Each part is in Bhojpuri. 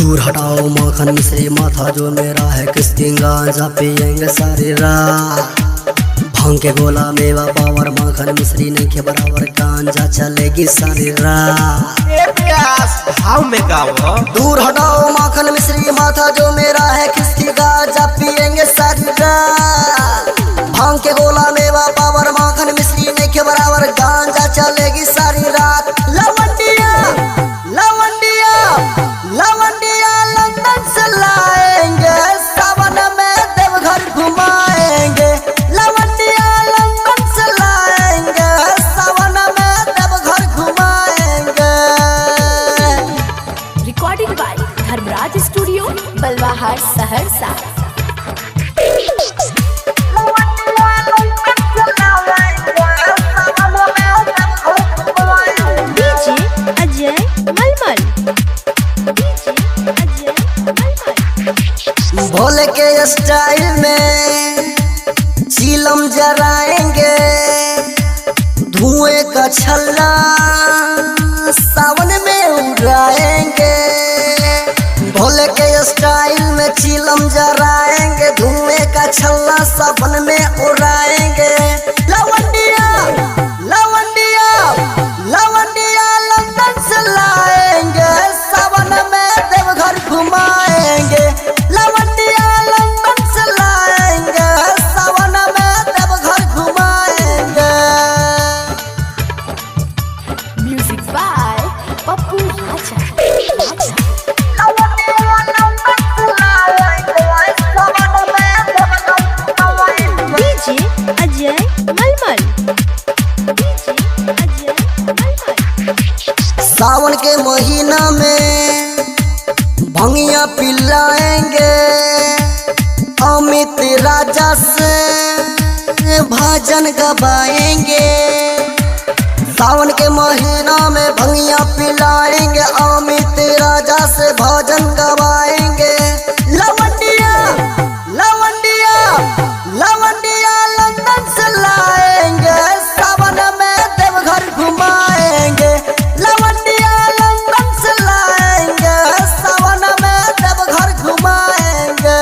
दूर हटाओ माखन मिश्री माथा जो मेरा है किसकी गांजा पियेंगे सारी रात। भांग के गोला मेवा पावर माखन मिश्री नहीं के बराबर गांजा चलेगी सारी रात। भाव में गाओ। दूर हटाओ माखन मिश्री माथा जो मेरा है किसकी गांजा पियेंगे सारी रात। भांग के गोला मेवा पावर माखन मिश्री नहीं के बराबर गांजा चलेगी सारी रात। लवंडिया लवंडिया लवंडिया लंदन से लाएंगे सावन में देवघर घुमाएंगे। लवंडिया लंदन से लाएंगे सावन में देवघर घुमाएंगे। Recording by Dharmraj studio Balwahar Saharsa. Bhole के स्टाइल में चीलम जराएंगे, धुएं का छल्ला सावन में उड़ाएंगे। भोले के स्टाइल में चीलम जराएंगे, धुएं का छल्ला सावन में उड़ाएंगे। लवंडिया लवंडिया लवंडिया लंदन से लाएंगे सावन में देवघर घुमाएंगे। लवंडिया लंदन से लाएंगे सावन में देवघर घुमाएंगे। Music by Pappu Raja. DJ Ajay Malmal. DJ Ajay मलमल। सावन के महीना में भंगिया पिलाएंगे, अमित राजा से भजन गवाएंगे। सावन के महीना में भंगिया पिलाएंगे, अमित राजा से भजन गवाएंगे। लवंडिया लवंडिया लवंडिया लंदन से लाएंगे सावन में देवघर घुमाएंगे। लवंडिया लंदन से लाएंगे सावन में देवघर घुमाएंगे।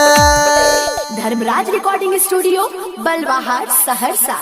Dharmraj recording studio Balwahar Saharsa.